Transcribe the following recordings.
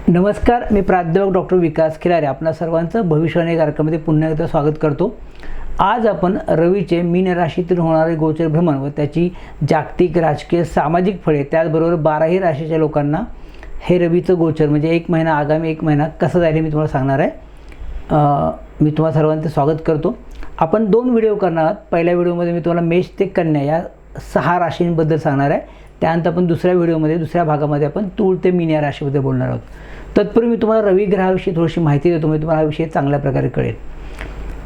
नमस्कार, मी प्राध्यापक डॉक्टर विकास खिलारे आपणा सर्वांचं भविष्यवाणी कार्यक्रमामध्ये पुन्हा एकदा स्वागत करतो। आज आपण रवीचे मीन राशीतील होणारे गोचर भ्रमण व त्याची जागतिक, राजकीय, सामाजिक फळे, त्याचबरोबर 12ही राशीच्या लोकांना हे रवीचं गोचर म्हणजे एक महिना, आगामी एक महिना कसं जाईल हे मी तुम्हाला सांगणार आहे। मी तुम्हा सर्वांचं स्वागत करतो। आपण 2 व्हिडिओ करणार आहोत। पहिल्या व्हिडिओमध्ये मी तुम्हाला मेष ते कन्या या 6 राशींबद्दल सांगणार आहे। त्यानंतर आपण दुसऱ्या व्हिडिओमध्ये दुसऱ्या भागामध्ये आपण तूळ ते मीन या राशीबद्दल बोलणार आहोत। तत्पूर्वी मी तुम्हाला रवी ग्रहाविषयी थोडीशी माहिती देतो, म्हणजे तुम्हाला हा विषय चांगल्या प्रकारे कळेल।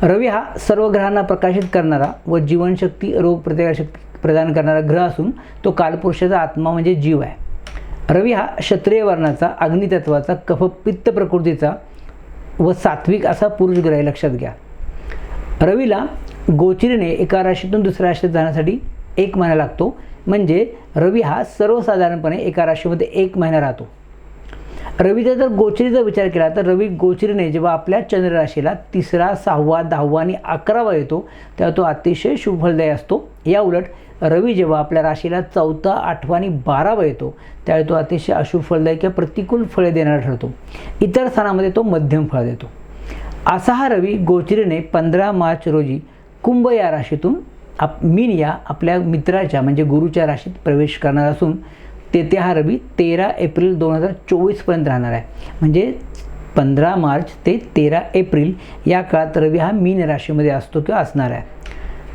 रवी हा सर्व ग्रहांना प्रकाशित करणारा व जीवनशक्ती, रोग प्रतिकारशक्ती प्रदान करणारा ग्रह असून तो कालपुरुषाचा आत्मा म्हणजे जीव आहे। रवी हा क्षत्रिय वर्णाचा, अग्नितत्वाचा, कफ पित्त प्रकृतीचा व सात्विक असा पुरुष ग्रह आहे, लक्षात घ्या। रवीला गोचरीने एका राशीतून दुसऱ्या राशीत जाण्यासाठी 1 महिना लागतो, म्हणजे रवी हा सर्वसाधारणपणे एका राशीमध्ये 1 महिना राहतो। रवीचा जर गोचरीचा विचार केला तर रवी गोचरीने जेव्हा आपल्या चंद्र राशीला 3रा, 6वा, 10वा आणि 11वा येतो तेव्हा तो अतिशय शुभफलदायी असतो। या उलट रवी जेव्हा आपल्या राशीला 4था, 8वा आणि 12वा येतो त्यावेळी तो अतिशय अशुभ फलदायी किंवा प्रतिकूल फळे देणारा ठरतो। इतर स्थानामध्ये तो मध्यम फळ देतो। असा हा रवी गोचरीने 15 मार्च रोजी कुंभ या राशीतून मीन या आपल्या मित्राच्या म्हणजे गुरुच्या राशीत प्रवेश करणार असून तेथे हा रवी 13 एप्रिल 2024 पर्यंत राहणार आहे। म्हणजे 15 मार्च ते 13 एप्रिल या काळात रवी हा मीन राशीमध्ये असतो किंवा असणार आहे।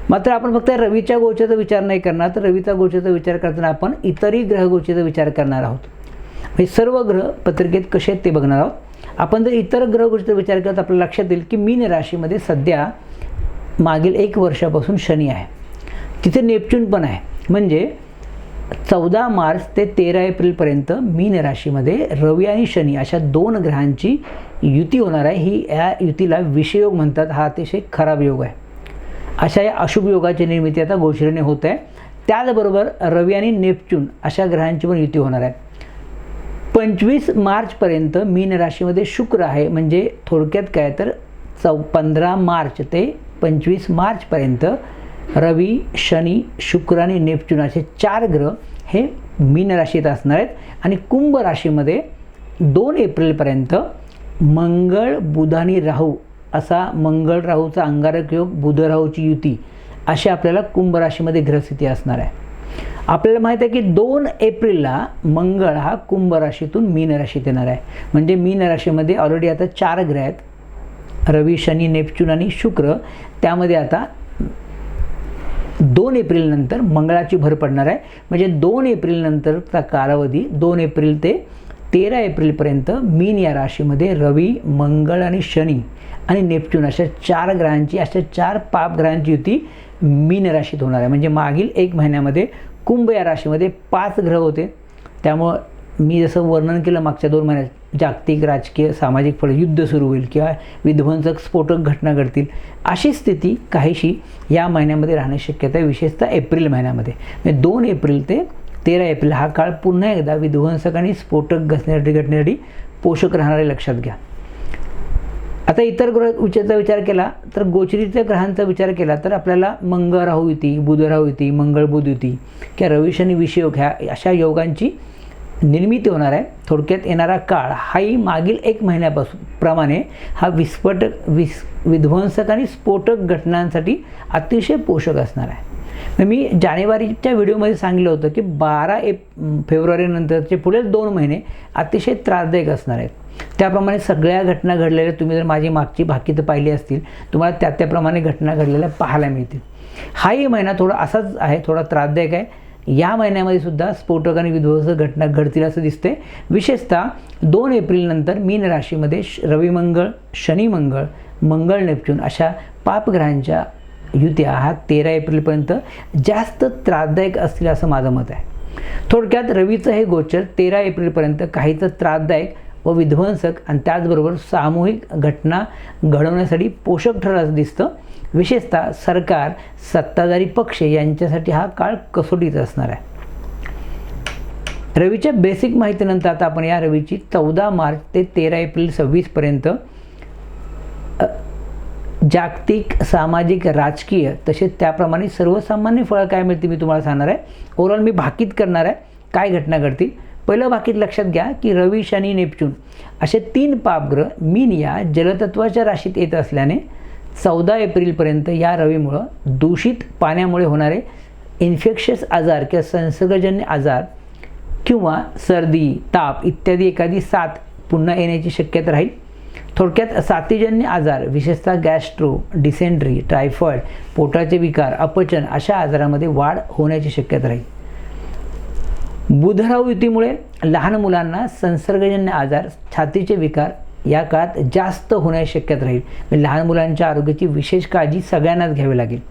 मात्र आपण फक्त रवीच्या गोचराचा विचार नाही करणार, तर रवीचा गोचराचा विचार करताना आपण इतरही ग्रह गोचराचा विचार करणार आहोत। म्हणजे सर्व ग्रह पत्रिकेत कसे आहेत ते बघणार आहोत। आपण जर इतर ग्रह गोचराचा विचार केला तर आपल्याला लक्षात येईल की मीन राशीमध्ये सध्या मागील 1 वर्षापासून शनी आहे, तिथे नेपच्यून पण आहे। म्हणजे 14 मार्च ते 13 एप्रिलपर्यंत मीन राशीमध्ये रवी आणि शनी अशा 2 ग्रहांची युती होणार आहे। या युतीला विषयोग म्हणतात। हा अतिशय खराब योग आहे। अशा या अशुभ योगाची निर्मिती आता गोचरीने होत आहे। त्याचबरोबर रवी आणि नेपच्यून अशा ग्रहांची पण युती होणार आहे। 25 मार्चपर्यंत मीन राशीमध्ये शुक्र आहे। म्हणजे थोडक्यात काय तर 15 मार्च ते 25 मार्चपर्यंत रवी, शनी, शुक्र आणि नेपच्यून असे 4 ग्रह हे मीन राशीत असणार आहेत। आणि कुंभ राशीमध्ये 2 एप्रिलपर्यंत मंगळ, बुध आणि राहू असा मंगळ राहूचा अंगारक योग, बुध राहूची युती अशी आपल्याला कुंभ राशीमध्ये ग्रहस्थिती असणार आहे। आपल्याला माहीत आहे की 2 एप्रिलला मंगळ हा कुंभ राशीतून मीन राशीत येणार आहे। म्हणजे मीन राशीमध्ये ऑलरेडी आता 4 ग्रह आहेत, रवी, शनी, नेपच्यून आणि शुक्र। त्यामध्ये आता 2 एप्रिल नंतर मंगळाची भर पडणार आहे। म्हणजे 2 एप्रिल नंतरचा कालावधी 2 एप्रिल ते 13 एप्रिलपर्यंत मीन या राशीमध्ये रवी, मंगळ आणि शनी आणि नेपच्यून अशा 4 ग्रहांची, अशा 4 पाप ग्रहांची युती मीन राशीत होणार आहे। म्हणजे मागील 1 महिन्यामध्ये कुंभ या राशीमध्ये 5 ग्रह होते। त्यामुळं मी जसं वर्णन केलं मागच्या 2 महिन्यात जागतिक, राजकीय, सामाजिक फळ, युद्ध सुरू होईल किंवा विध्वंसक, स्फोटक घटना घडतील अशी स्थिती काहीशी या महिन्यामध्ये राहण्याची शक्यता आहे, विशेषतः एप्रिल महिन्यामध्ये। म्हणजे 2 एप्रिल ते 13 एप्रिल हा काळ पुन्हा एकदा विध्वंसक आणि स्फोटक घटनेसाठी पोषक राहणारे, लक्षात घ्या। आता इतर ग्रहाचा विचार केला तर गोचरीच्या ग्रहांचा विचार केला तर आपल्याला मंगळ राहू युती, बुध राहू युती, मंगळ बुध युती किंवा रवी शनी विषयोग ह्या अशा योगांची निर्मिती होणार आहे। थोडक्यात येणारा काळ हाही मागील 1 महिन्यापासून प्रमाणे हा विध्वंसक आणि स्फोटक घटनांसाठी अतिशय पोषक असणार आहे। मी जानेवारीच्या व्हिडिओमध्ये सांगितलं होतं की 12 फेब्रुवारी नंतरचे पुढील 2 महिने अतिशय त्रासदायक असणार आहेत। त्याप्रमाणे सगळ्या घटना घडलेल्या तुम्ही जर माझी मागची भाकितं पाहिली असतील तुम्हाला त्याप्रमाणे घटना घडलेल्या पाहायला मिळतील। हाही महिना थोडा असाच आहे, थोडा त्रासदायक आहे। या महिन्यामध्ये सुद्धा स्फोटक आणि विध्वंसक घटना घडतील असं दिसते। विशेषतः 2 एप्रिल नंतर मीन राशीमध्ये रवी मंगळ, शनी मंगळ, मंगळ नेपच्यून अशा पापग्रहांच्या युत्या हा 13 एप्रिलपर्यंत जास्त त्रासदायक असतील असं माझं मत आहे। थोडक्यात रवीचं हे गोचर 13 एप्रिलपर्यंत काहीचं त्रासदायक व विध्वंसक आणि त्याचबरोबर सामूहिक घटना घडवण्यासाठी पोषक ठरलं असं दिसतं। विशेषतः सरकार, सत्ताधारी पक्ष यांच्यासाठी हा काळ कसोटीचा असणार आहे। रवीच्या बेसिक माहितीनंतर आता आपण या रवीची 14 मार्च ते 13 एप्रिल 26 पर्यंत जागतिक, सामाजिक, राजकीय तसेच त्याप्रमाणे सर्वसामान्य फळं काय मिळतील मी तुम्हाला सांगणार आहे। ओव्हरऑल मी भाकीत करणार आहे काय घटना घडतील। पहिलं बाकीत लक्षात घ्या की रवी, शनी, नेपच्यून असे 3 पापग्रह मीन या जलतत्वाच्या राशीत येत असल्याने 14 एप्रिलपर्यंत या रवीमुळं दूषित पाण्यामुळे होणारे इन्फेक्शियस आजार किंवा संसर्गजन्य आजार किंवा सर्दी, ताप इत्यादी एखादी साथ पुन्हा येण्याची शक्यता राहील. थोडक्यात साथीजन्य आजार विशेषतः गॅस्ट्रो, डिसेंट्री, टायफॉइड, पोटाचे विकार, अपचन अशा आजारामध्ये वाढ होण्याची शक्यता राहील. बुध-राहू युतीमुळे लहान मुलांना संसर्गजन्य आजार, छातीचे विकार या काळात जास्त होण्याची शक्यता राहील. लहान मुलांच्या आरोग्याची विशेष काळजी सगळ्यांनाच घ्यावी लागेल.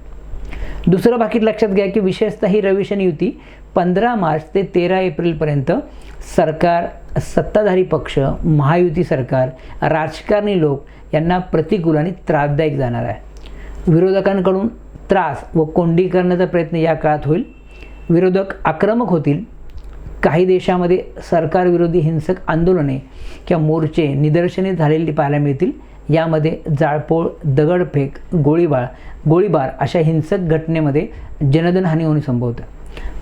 दुसरं बाकीत लक्षात घ्या की विशेषतः ही रवी शनी युती 15 मार्च ते 13 एप्रिलपर्यंत सरकार, सत्ताधारी पक्ष, महायुती सरकार, राजकारणी लोक यांना प्रतिकूल आणि त्रासदायक जाणार आहे. विरोधकांकडून त्रास व कोंडी करण्याचा प्रयत्न या काळात होईल. विरोधक आक्रमक होतील. काही देशामध्ये सरकारविरोधी हिंसक आंदोलने किंवा मोर्चे, निदर्शने झालेली पाहायला मिळतील. यामध्ये जाळपोळ, दगडफेक, गोळीबार अशा हिंसक घटनेमध्ये जनधन हानी होणे संभवतं.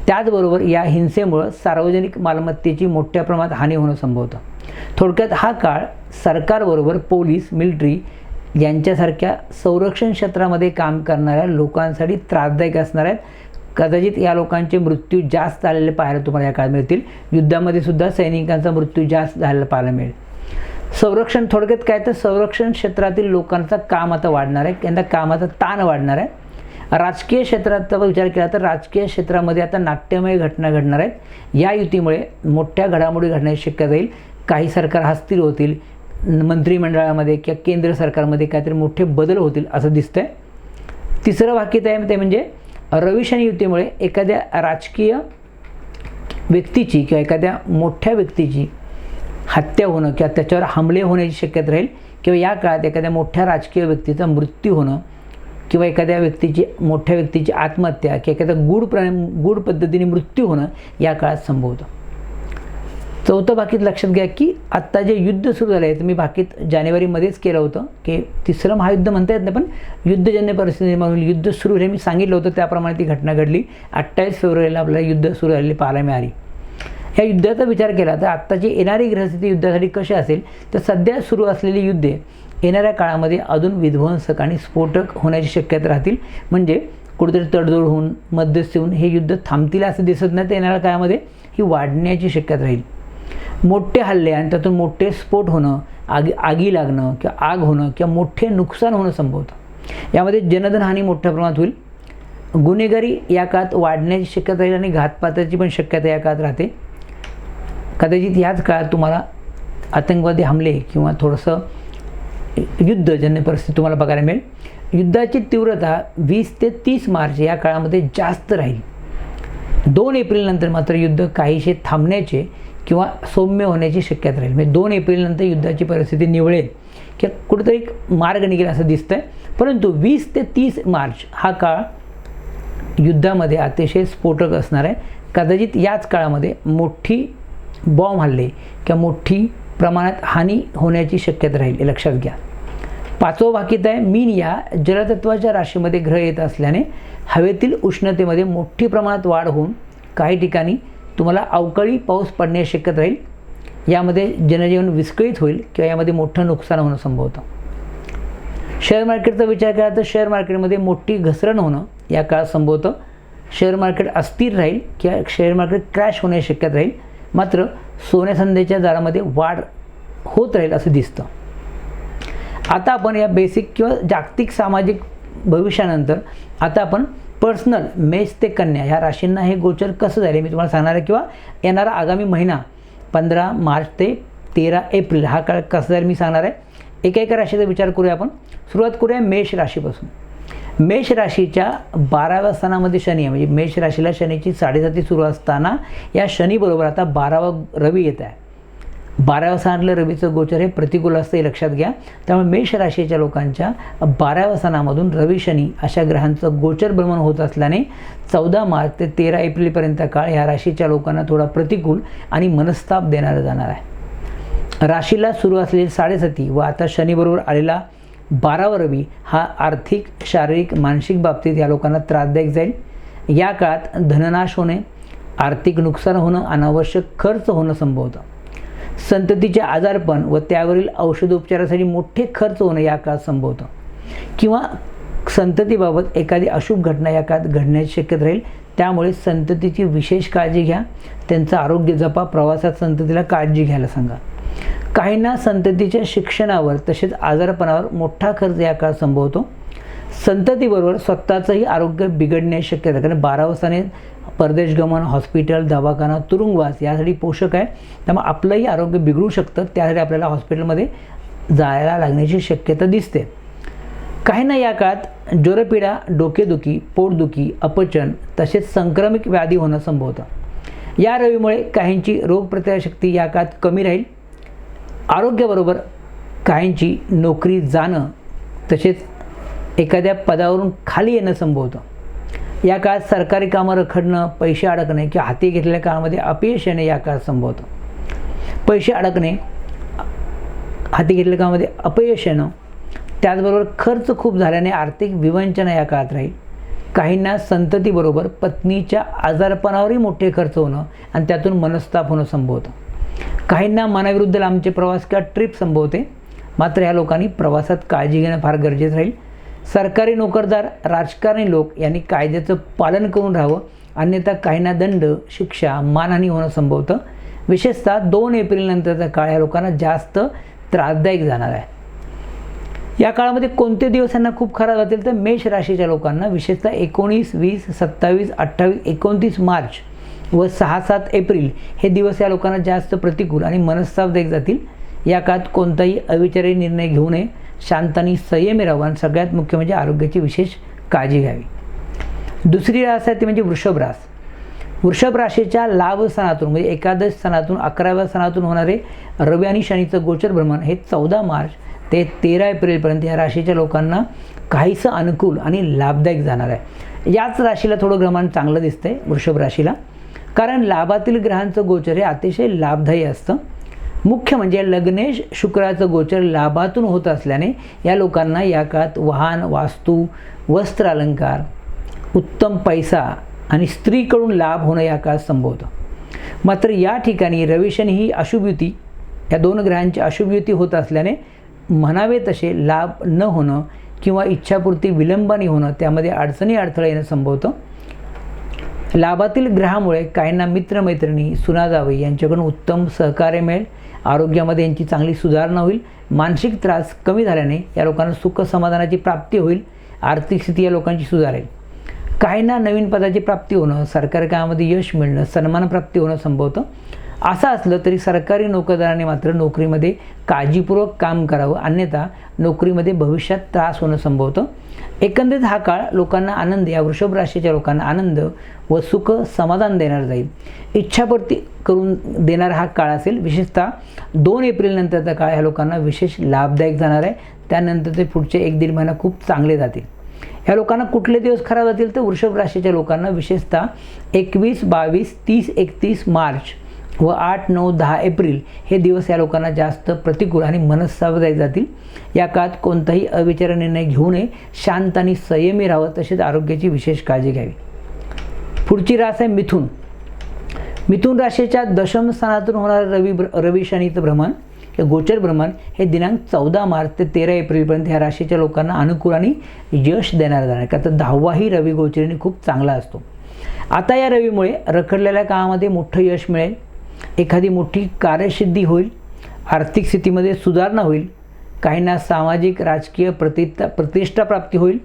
त्याचबरोबर या हिंसेमुळं सार्वजनिक मालमत्तेची मोठ्या प्रमाणात हानी होणं संभवतं. थोडक्यात हा काळ सरकारबरोबर पोलीस, मिलिटरी यांच्यासारख्या संरक्षण क्षेत्रामध्ये काम करणाऱ्या लोकांसाठी त्रासदायक असणार आहेत. कदाचित या लोकांचे मृत्यू जास्त झालेले पाहायला तुम्हाला या काळात मिळतील. युद्धामध्ये सुद्धा सैनिकांचा मृत्यू जास्त झालेला पाहायला मिळेल. संरक्षण, थोडक्यात काय तर संरक्षण क्षेत्रातील लोकांचं काम आता वाढणार आहे. त्यांना कामाचा ताण वाढणार आहे. राजकीय क्षेत्राचा विचार केला तर राजकीय क्षेत्रामध्ये आता नाट्यमय घटना घडणार आहेत. या युतीमुळे मोठ्या घडामोडी घडण्याची शक्यता येईल. काही सरकार अस्थिर होतील. मंत्रिमंडळामध्ये किंवा केंद्र सरकारमध्ये काहीतरी मोठे बदल होतील असं दिसतंय. तिसरं वाक्य आहे ते म्हणजे रवी शनी युतीमुळे एखाद्या राजकीय व्यक्तीची किंवा एखाद्या मोठ्या व्यक्तीची हत्या होणं किंवा त्याच्यावर हमले होण्याची शक्यता राहील. किंवा या काळात एखाद्या मोठ्या राजकीय व्यक्तीचा मृत्यू होणं किंवा एखाद्या मोठ्या व्यक्तीची आत्महत्या किंवा एखाद्या गूढ पद्धतीने मृत्यू होणं या काळात संभवतं. चौथं बाकीत लक्षात घ्या की आत्ता जे युद्ध सुरू झालं आहे, तर मी बाकीत जानेवारीमध्येच केलं होतं की तिसरं महायुद्ध म्हणता येत नाही, पण युद्धजन्य परिस्थिती म्हणून युद्ध सुरू हे मी सांगितलं होतं. त्याप्रमाणे ती घटना घडली. 28 फेब्रुवारीला आपल्याला युद्ध सुरू झालेली पाहायला मिळाली. ह्या युद्धाचा विचार केला तर आत्ताची येणारी ग्रहस्थिती युद्धासाठी कशी असेल, तर सध्या सुरू असलेली युद्धे येणाऱ्या काळामध्ये अजून विध्वंसक आणि स्फोटक होण्याची शक्यता राहतील. म्हणजे कुठेतरी तडजोड होऊन, मध्यस्थी होऊन हे युद्ध थांबतील असं दिसत नाही. तर येणाऱ्या काळामध्ये ही वाढण्याची शक्यता राहील. मोठे हल्ले आणि त्यातून मोठे स्फोट होणं, आगी लागणं किंवा आग होणं किंवा मोठे नुकसान होणं संभवतं. यामध्ये जनधन हानी मोठ्या प्रमाणात होईल. गुन्हेगारी या काळात वाढण्याची शक्यता राहील आणि घातपाताची पण शक्यता या काळात राहते. कदाचित याच काळात तुम्हाला आतंकवादी हमले किंवा थोडंसं युद्धजन्य परिस्थिती तुम्हाला बघायला मिळेल. युद्धाची तीव्रता 20 ते 30 मार्च या काळामध्ये जास्त राहील. 2 एप्रिलनंतर मात्र युद्ध काहीसे थांबण्याचे किंवा सौम्य होण्याची शक्यता राहील. म्हणजे 2 एप्रिलनंतर युद्धाची परिस्थिती निवळेल किंवा कुठेतरी एक मार्ग निघेल असं दिसतंय. परंतु 20 ते 30 मार्च हा काळ युद्धामध्ये अतिशय स्फोटक असणार आहे. कदाचित याच काळामध्ये मोठी बॉम्ब हल्ले किंवा मोठी प्रमाणात हानी होण्याची शक्यता राहील, हे लक्षात घ्या. 5वं वाक्यात आहे मीन या जलतत्वाच्या राशीमध्ये ग्रह येत असल्याने हवेतील उष्णतेमध्ये मोठी प्रमाणात वाढ होऊन काही ठिकाणी तुम्हाला अवकाळी पाऊस पडण्याची शक्यता राहील. यामध्ये जनजीवन विस्कळीत होईल किंवा यामध्ये मोठं नुकसान होणं संभवतं. शेअर मार्केटचा विचार केला तर शेअर मार्केटमध्ये मोठी घसरण होणं या काळात संभवतं. शेअर मार्केट अस्थिर राहील किंवा शेअर मार्केट क्रॅश होण्याची शक्यता राहील. मात्र सोन्या संध्याच्या दरामध्ये वाढ होत राहील असं दिसतं. आता आपण या बेसिक किंवा जागतिक सामाजिक भविष्यानंतर आता आपण पर्सनल मेष ते कन्या ह्या राशींना हे गोचर कसं झाले मी तुम्हाला सांगणार आहे. किंवा येणारा आगामी महिना 15 मार्च ते 13 एप्रिल हा काळ कसा जाईल मी सांगणार आहे. एका राशीचा विचार करूया आपण. सुरुवात करूया मेष राशीपासून. मेष राशीच्या 12व्या स्थानामध्ये शनी आहे. म्हणजे मेष राशीला शनीची 7.5 सुरू असताना या शनीबरोबर आता 12वा रवी येत आहे. 12व्या स्थानातलं रवीचं गोचर हे प्रतिकूल असतं, हे लक्षात घ्या. त्यामुळे मेष राशीच्या लोकांच्या 12व्या स्थानामधून रवी शनी अशा ग्रहांचं गोचर भ्रमण होत असल्याने 14 मार्च ते 13 एप्रिलपर्यंत काळ या राशीच्या लोकांना थोडा प्रतिकूल आणि मनस्ताप देणारा जाणार आहे. राशीला सुरू असलेली 7.5 व आता शनीबरोबर आलेला 12वा रवी हा आर्थिक, शारीरिक, मानसिक बाबतीत या लोकांना त्रासदायक जाईल. या काळात धननाश होणे, आर्थिक नुकसान होणं, अनावश्यक खर्च होणं संभवतं. संततीचे आजारपण व त्यावरील औषधोपचारासाठी मोठे खर्च होणं या काळात संभवतं. किंवा संततीबाबत एखादी अशुभ घटना या काळात घडण्याची शक्यता राहील. त्यामुळे संततीची विशेष काळजी घ्या, त्यांचं आरोग्य जपा, प्रवासात संततीला काळजी घ्यायला सांगा. काहींना संततीच्या शिक्षणावर तसेच आजारपणावर मोठा खर्च या काळात संभवतो. संततीबरोबर स्वतःचंही आरोग्य बिघडण्याची शक्यता आहे, कारण 12 स्थाने परदेशगमन, हॉस्पिटल, दवाखाना, तुरुंगवास यासाठी पोषक आहे. त्यामुळे आपलंही आरोग्य बिघडू शकतं. त्यासाठी आपल्याला हॉस्पिटलमध्ये जायला लागण्याची शक्यता दिसते. काहींना या काळात ज्वरपीडा, डोकेदुखी, पोटदुखी, अपचन तसेच संक्रमित व्याधी होणं संभवतं. या रवीमुळे काहींची रोगप्रतिकारशक्ती या काळात कमी राहील. आरोग्याबरोबर काहींची नोकरी जाणं तसेच एखाद्या पदावरून खाली येणं संभवतं. या काळात सरकारी कामं रखडणं, पैसे अडकणे किंवा हाती घेतलेल्या कामामध्ये अपयश येणे या काळात संभवतं. पैसे अडकणे, हाती घेतलेल्या कामामध्ये अपयश येणं, त्याचबरोबर खर्च खूप झाल्याने आर्थिक विवंचना या काळात राहील. काहींना संततीबरोबर पत्नीच्या आजारपणावरही मोठे खर्च होणं आणि त्यातून मनस्ताप होणं संभवतं. काहींना मनाविरुद्ध लांबचे प्रवास किंवा ट्रिप संभवते. मात्र या लोकांनी प्रवासात काळजी घेणं फार गरजेचं राहील. सरकारी नोकरदार, राजकारणी लोक यांनी कायद्याचं पालन करून राहावं, अन्यथा काहींना दंड, शिक्षा, मानहानी होणं संभवतं. विशेषतः 2 एप्रिलनंतरचा काळ या लोकांना जास्त त्रासदायक जाणार आहे. या काळामध्ये कोणते दिवस यांना खूप खराब जातील तर मेष राशीच्या लोकांना विशेषतः 19, 20, 27, 28, 29 मार्च व 6-7 एप्रिल हे दिवस या लोकांना जास्त प्रतिकूल आणि मनस्तापदायक जातील. या काळात कोणताही अविचारी निर्णय घेऊ नये, शांत आणि संयमी राहावं आणि सगळ्यात मुख्य म्हणजे आरोग्याची विशेष काळजी घ्यावी. दुसरी रास आहे ती म्हणजे वृषभ रास. वृषभ राशीच्या लाभ स्थानातून म्हणजे एकादश स्थानातून 11व्या स्थानातून होणारे रवी आणि शनीचं गोचर भ्रमण हे 14 मार्च ते 13 एप्रिलपर्यंत या राशीच्या लोकांना काहीसं अनुकूल आणि लाभदायक जाणार आहे. याच राशीला थोडं ग्रहमान चांगलं दिसतंय वृषभ राशीला, कारण लाभातील ग्रहांचं गोचर हे अतिशय लाभदायी असतं. मुख्य म्हणजे लग्नेश शुक्राचं गोचर लाभातून होत असल्याने या लोकांना या काळात वाहन, वास्तू, वस्त्र अलंकार, उत्तम पैसा आणि स्त्रीकडून लाभ होणं या काळात संभवतं. मात्र या ठिकाणी रवी शनी ही अशुभ युती, या 2 ग्रहांची अशुभ युती होत असल्याने म्हणावे तसे लाभ न होणं किंवा इच्छापूर्ती विलंबाने होणं, त्यामध्ये अडचणी अडथळे येणं संभवतं. लाभातील ग्रहामुळे काहींना मित्रमैत्रिणी, सुनाजावई यांच्याकडून उत्तम सहकार्य मिळेल. आरोग्यामध्ये यांची चांगली सुधारणा होईल. मानसिक त्रास कमी झाल्याने या लोकांना सुख समाधानाची प्राप्ती होईल. आर्थिक स्थिती या लोकांची सुधारेल. काहींना नवीन पदाची प्राप्ती होणं, सरकारी कामामध्ये यश मिळणं, सन्मानप्राप्ती होणं संभवतं. असं असलं तरी सरकारी नोकरदारांनी मात्र नोकरीमध्ये काळजीपूर्वक काम करावं, अन्यथा नोकरीमध्ये भविष्यात त्रास होणं संभवतं. एकंदरीत हा काळ लोकांना आनंद, या वृषभ राशीच्या लोकांना आनंद व सुख समाधान देणार जाईल. इच्छापूर्ती करून देणारा हा काळ असेल. विशेषतः 2 एप्रिलनंतरचा काळ ह्या लोकांना विशेष लाभदायक जाणार आहे. त्यानंतर ते पुढचे 1-1.5 महिना खूप चांगले जातील. ह्या लोकांना कुठले दिवस खराब जातील तर वृषभ राशीच्या लोकांना विशेषतः 21, 22, 30, 31 मार्च व 8, 9, 10 एप्रिल हे दिवस या लोकांना जास्त प्रतिकूल आणि मनस्तापदायक जातील. या काळात कोणताही अविचारी निर्णय घेऊ नये, शांत आणि संयमी राहावं, तसेच आरोग्याची विशेष काळजी घ्यावी. पुढची रास आहे मिथुन. मिथुन राशीच्या दशम स्थानातून होणारं रवी शनीचं भ्रमण, हे गोचर भ्रमण हे दिनांक 14 मार्च ते 13 एप्रिलपर्यंत ह्या राशीच्या लोकांना अनुकूल आणि यश देणार जाणार, का तर 10वाही रवी गोचरीने खूप चांगला असतो. आता या रवीमुळे रखडलेल्या कामामध्ये मोठं यश मिळेल. एखादी मोठी कार्यसिद्धी होईल. आर्थिक स्थितीमध्ये सुधारणा होईल. काहींना सामाजिक राजकीय प्रतिष्ठा प्राप्ती होईल.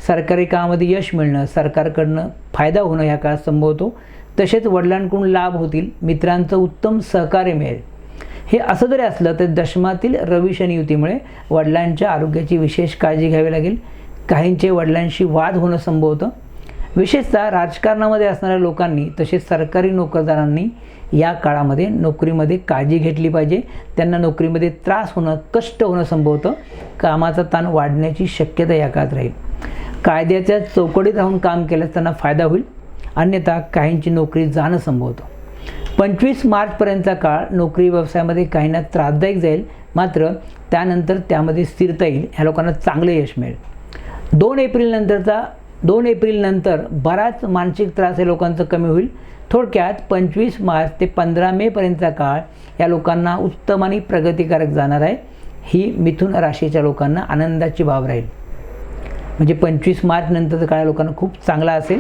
सरकारी कामामध्ये यश मिळणं, सरकारकडनं फायदा होणं या काळात संभवतो. तसेच वडिलांकडून लाभ होतील. मित्रांचं उत्तम सहकार्य मिळेल. हे असं जरी असलं तर दशमातील रवी शनी युतीमुळे वडिलांच्या आरोग्याची विशेष काळजी घ्यावी लागेल. काहींचे वडिलांशी वाद होणं संभवतं. विशेषतः राजकारणामध्ये असणाऱ्या लोकांनी तसेच सरकारी नोकरदारांनी या काळामध्ये नोकरीमध्ये काळजी घेतली पाहिजे. त्यांना नोकरीमध्ये त्रास होणं, कष्ट होणं संभवतं. कामाचा ताण वाढण्याची शक्यता या काळात राहील. कायद्याच्या चौकटीत राहून काम केल्यास त्यांना फायदा होईल, अन्यथा काहींची नोकरी जाणं संभवतं. 25 मार्चपर्यंतचा काळ नोकरी व्यवसायामध्ये काहींना त्रासदायक जाईल, मात्र त्यानंतर त्यामध्ये स्थिरता येईल. ह्या लोकांना चांगले यश मिळेल. 2 एप्रिलनंतर बराच मानसिक त्रास हे लोकांचं कमी होईल. थोडक्यात 25 मार्च ते 15 मेपर्यंतचा काळ या लोकांना उत्तम आणि प्रगतिकारक जाणार आहे. ही मिथुन राशीच्या लोकांना आनंदाची बाब राहील. म्हणजे 25 मार्च नंतरचा काळ या लोकांना खूप चांगला असेल.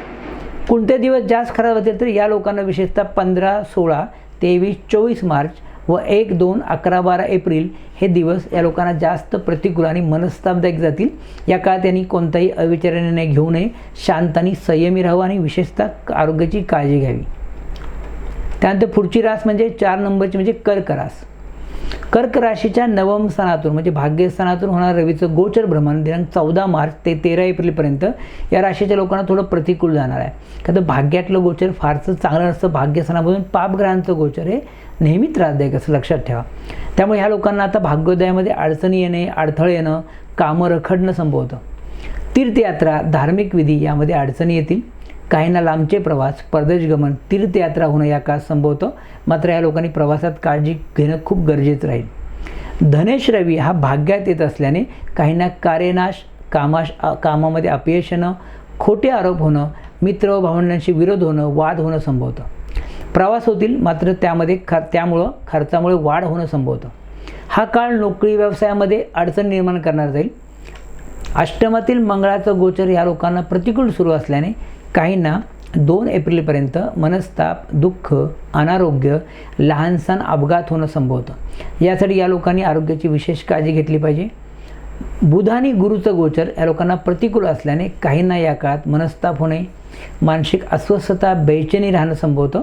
कोणते दिवस जास्त खराब होतील तर या लोकांना विशेषतः 15, 16, 23, 24 मार्च व 1, 2, 11, 12 एप्रिल हे दिवस या लोकांना जास्त प्रतिकूल आणि मनस्तापदायक जातील. या काळात त्यांनी कोणताही अविचारी निर्णय घेऊ नये, शांत आणि संयमी राहावं आणि विशेषतः आरोग्याची काळजी घ्यावी. त्यानंतर पुढची रास म्हणजे 4 नंबरची म्हणजे कर्क रास. कर्क राशीच्या नवम स्थानातून म्हणजे भाग्यस्थानातून होणारं रवीचं गोचर भ्रमण दिनांक 14 मार्च ते 13 एप्रिलपर्यंत या राशीच्या लोकांना थोडं प्रतिकूल जाणार आहे. का तर भाग्यातलं गोचर फारसं चांगलं नसतं. भाग्यस्थानामधून पापग्रहांचं गोचर हे नेहमी त्रासदायक असं लक्षात ठेवा. त्यामुळे ह्या लोकांना आता भाग्योदयामध्ये अडचणी येणे, अडथळे येणं, कामं रखडणं संभवतं. तीर्थयात्रा, धार्मिक विधी यामध्ये अडचणी येतील. काहींना लांबचे प्रवास, परदेश गमन, तीर्थयात्रा होणं या काळात संभवतं. मात्र या लोकांनी प्रवासात काळजी घेणं खूप गरजेचं राहील. धनेश रवी हा भाग्यात येत असल्याने काहींना कार्यनाश, कामामध्ये अपयश येणं, खोटे आरोप होणं, मित्र व भावंडांशी विरोध होणं, वाद होणं संभवतं. प्रवास होतील मात्र त्यामुळं खर्चामुळे वाढ होणं संभवतं. हा काळ नोकरी व्यवसायामध्ये अडचण निर्माण करणार जाईल. अष्टमातील मंगळाचं गोचर या लोकांना प्रतिकूल सुरू असल्याने काहींना 2 एप्रिलपर्यंत मनस्ताप, दुःख, अनारोग्य, लहानसहान अपघात होणं संभवतं. यासाठी या लोकांनी आरोग्याची विशेष काळजी घेतली पाहिजे. बुध आणि गुरुचं गोचर या लोकांना प्रतिकूल असल्याने काहींना या काळात मनस्ताप होणे, मानसिक अस्वस्थता, बेचैनी राहणं संभवतं.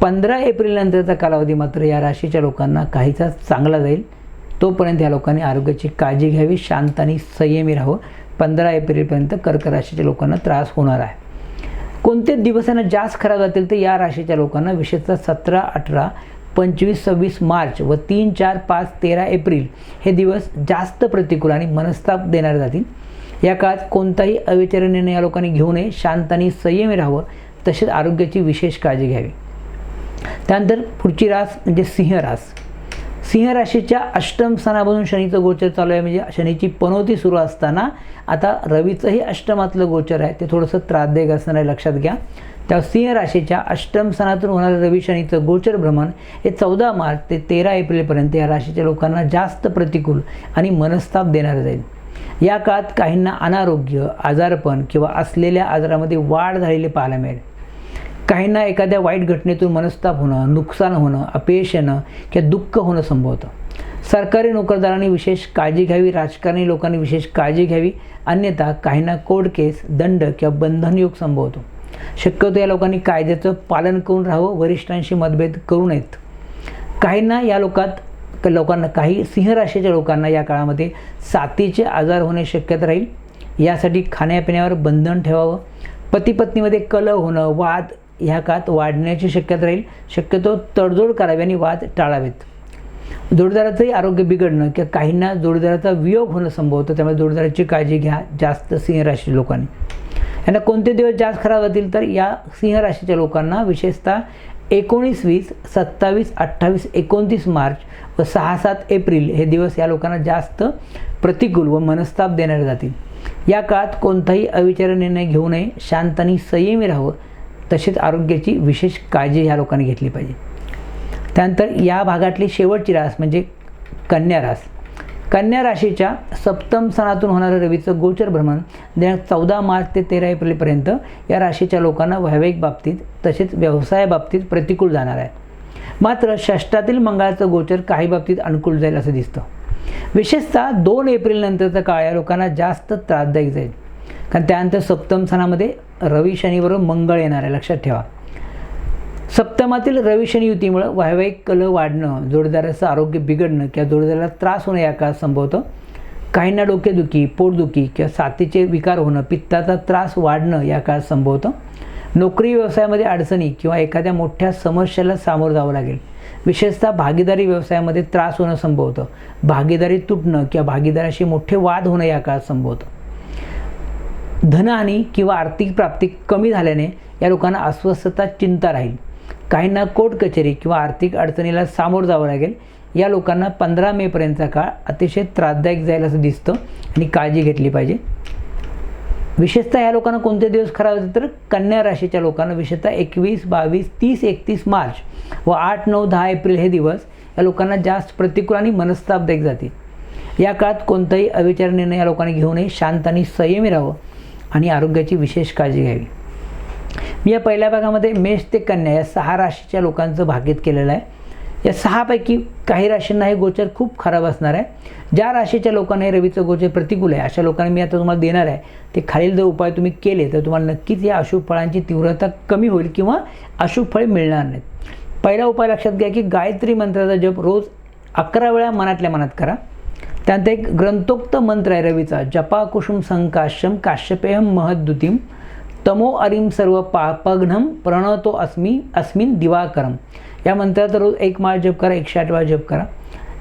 15 एप्रिलनंतरचा कालावधी मात्र या राशीच्या लोकांना काहीसा चांगला जाईल. तोपर्यंत या लोकांनी आरोग्याची काळजी घ्यावी, शांत आणि संयमी राहावं. 15 एप्रिलपर्यंत कर्क राशीच्या लोकांना त्रास होणार आहे. कोणते दिवसांना जास्त खराब जातील तर या राशीच्या लोकांना विशेषतः 17, 18, 25, 26 मार्च व 3, 4, 5, 13 एप्रिल हे दिवस जास्त प्रतिकूल आणि मनस्ताप देणारे जातील. या काळात कोणताही अविचारी निर्णय या लोकांनी घेऊ नये, शांत आणि संयमी राहावं. तसेच आरोग्याची विशेष काळजी घ्यावी. त्यानंतर पुढची रास म्हणजे सिंह रास. सिंह राशीच्या अष्टम स्थानापासून शनीचं गोचर चालू आहे. म्हणजे शनीची पनौती सुरू असताना आता रवीचंही अष्टमातलं गोचर आहे, ते थोडंसं त्रासदायक असणार आहे, लक्षात घ्या. त्या सिंह राशीच्या अष्टम स्थानातून होणारं रवी शनीचं गोचर भ्रमण हे 14 मार्च ते 13 एप्रिलपर्यंत या राशीच्या लोकांना जास्त प्रतिकूल आणि मनस्ताप देणारं जाईल. या काळात काहींना अनारोग्य, आजारपण किंवा असलेल्या आजारामध्ये वाढ झालेली पाहायला मिळेल. काहींना एखाद्या वाईट घटनेतून मनस्ताप होणं, नुकसान होणं, अपयश येणं किंवा दुःख होणं संभवतं. सरकारी नोकरदारांनी विशेष काळजी घ्यावी, राजकारणी लोकांनी विशेष काळजी घ्यावी. अन्यथा काहींना कोर्ट केस, दंड किंवा बंधनयोग संभवतो. शक्यतो या लोकांनी कायद्याचं पालन करून राहावं, वरिष्ठांशी मतभेद करू नयेत. काहींना या लोकांना काही सिंह राशीच्या लोकांना या काळामध्ये साथीचे आजार होण्याची शक्यता राहील. यासाठी खाण्यापिण्यावर बंधन ठेवावं. पती पत्नीमध्ये कलह होणं, वाद ह्या काळात वाढण्याची शक्यता राहील. शक्यतो तडजोड करावी आणि वाद टाळावेत. जोडीदाराचंही आरोग्य बिघडणं किंवा काहींना जोडीदाराचा वियोग होणं संभवतं. त्यामुळे जोडीदाराची काळजी घ्या जास्त सिंह राशीच्या लोकांनी. यांना कोणते दिवस जास्त खराब जातील तर या सिंह राशीच्या लोकांना विशेषतः 19, 20, 27, 28, 29 मार्च व 6, 7 एप्रिल हे दिवस या लोकांना जास्त प्रतिकूल व मनस्ताप देणारे जातील. या काळात कोणताही अविचारी निर्णय घेऊ नये, शांत आणि संयमी राहावं. तसेच आरोग्याची विशेष काळजी ह्या लोकांनी घेतली पाहिजे. त्यानंतर या भागातली शेवटची रास म्हणजे कन्या रास. कन्या राशीच्या सप्तम स्थानातून होणारं रवीचं गोचर भ्रमण दिनांक 14 मार्च ते 13 एप्रिलपर्यंत या राशीच्या लोकांना वैवाहिक बाबतीत तसेच व्यवसाय बाबतीत प्रतिकूल जाणार आहे. मात्र षष्ठातील मंगळाचं गोचर काही बाबतीत अनुकूल जाईल असं दिसतं. विशेषतः 2 एप्रिलनंतरचा काळ या लोकांना जास्त त्रासदायक जाईल. कारण त्यानंतर सप्तम स्थानामध्ये रवी शनीबरोबर मंगळ येणार आहे, लक्षात ठेवा. सप्तमातील रवी शनी युतीमुळे वैवाहिक कलह वाढणं, जोडीदाराचं आरोग्य बिघडणं किंवा जोडीदाराला त्रास होणं या काळात संभवतं. काहींना डोकेदुखी, पोटदुखी किंवा साथीचे विकार होणं, पित्ताचा त्रास वाढणं या काळात संभवतं. नोकरी व्यवसायामध्ये अडचणी किंवा एखाद्या मोठ्या समस्येला सामोरं जावं लागेल. विशेषतः भागीदारी व्यवसायामध्ये त्रास होणं संभवतं. भागीदारी तुटणं किंवा भागीदाराशी मोठे वाद होणं या काळात संभवतं. धनहानी किंवा आर्थिक प्राप्ती कमी झाल्याने या लोकांना अस्वस्थता, चिंता राहील. काहींना कोर्ट कचेरी किंवा आर्थिक अडचणीला सामोरं जावं लागेल. या लोकांना 15 मेपर्यंतचा काळ अतिशय त्रासदायक जाईल असं दिसतं आणि काळजी घेतली पाहिजे. विशेषतः या लोकांना कोणते दिवस खराब होते तर कन्या राशीच्या लोकांना विशेषतः 21, 22, 30, 31 मार्च व 8, 9, 10 एप्रिल हे दिवस या लोकांना जास्त प्रतिकूल आणि मनस्तापदायक जातील। या काळात कोणताही अविचार निर्णय या लोकांनी घेऊ नये, शांत आणि संयमी राहावं आणि आरोग्याची विशेष काळजी घ्यावी। मी या पहिल्या भागामध्ये मेष ते कन्या या 6 राशीच्या लोकांचं भागित केलेलं आहे। या 6 पैकी काही राशींना हे गोचर खूप खराब असणार आहे। ज्या राशीच्या लोकांना हे रवीचं गोचर प्रतिकूल आहे अशा लोकांना मी आता तुम्हाला देणार आहे ते खालील जर उपाय तुम्ही केले तर तुम्हाला नक्कीच या अशुभ फळांची तीव्रता कमी होईल किंवा अशुभ फळे मिळणार नाहीत। पहिला उपाय लक्षात घ्या की गायत्री मंत्राचा जप रोज 11 वेळा मनातल्या मनात करा। त्यानंतर एक ग्रंथोक्त मंत्र आहे रवीचा, जपा कुसुम संकाशम काश्यपेयम महद्युतीम तमो अरिम सर्व पापघ्नम प्रणतो अस्मिन दिवाकरम। या मंत्राचा रोज 1 माळ जप करा, 108 वेळा जप करा।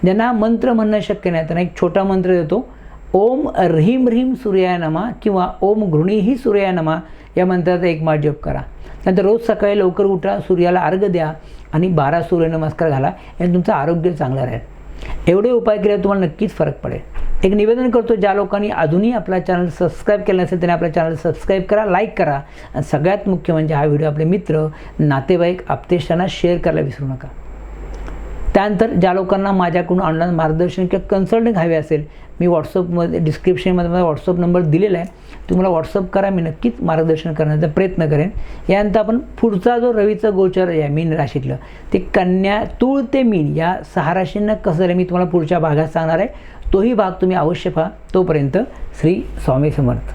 ज्यांना मंत्र म्हणणं शक्य नाही त्यांना एक छोटा मंत्र देतो, ओम ह्रीम ह्रीम सूर्याय नमः किंवा ओम घृणीही सूर्याय नमः या मंत्राचा 1 माळ जप करा। नंतर रोज सकाळी लवकर उठा, सूर्याला अर्घ्य द्या आणि 12 सूर्यनमस्कार घाला, याने तुमचं आरोग्य चांगलं राहील। एवढे उपाय केल्यावर तुम्हाला नक्कीच फरक पडेल। एक निवेदन करतो, ज्या लोकांनी अजूनही आपला चॅनल सबस्क्राईब केलं नसेल त्यांनी आपल्या चॅनल सबस्क्राईब करा, लाईक करा आणि सगळ्यात मुख्य म्हणजे हा व्हिडिओ आपले मित्र, नातेवाईक, आप्तेष्टांना शेअर करायला विसरू नका। त्यानंतर ज्या लोकांना माझ्याकडून ऑनलाईन मार्गदर्शन किंवा कन्सल्टिंग हवे असेल, मी व्हॉट्सअपमध्ये डिस्क्रिप्शनमध्ये माझा व्हॉट्सअप नंबर दिलेला आहे, तुम्हाला व्हॉट्सअप करा, मी नक्कीच मार्गदर्शन करण्याचा प्रयत्न करेन। यानंतर आपण पुढचा जो रवीचा गोचर आहे मीन राशीतलं ते कन्या तूळ ते मीन या 6 राशींना कसं झालं मी तुम्हाला पुढच्या भागात सांगणार आहे, तोही भाग तुम्ही अवश्य पहा। तोपर्यंत श्री स्वामी समर्थ।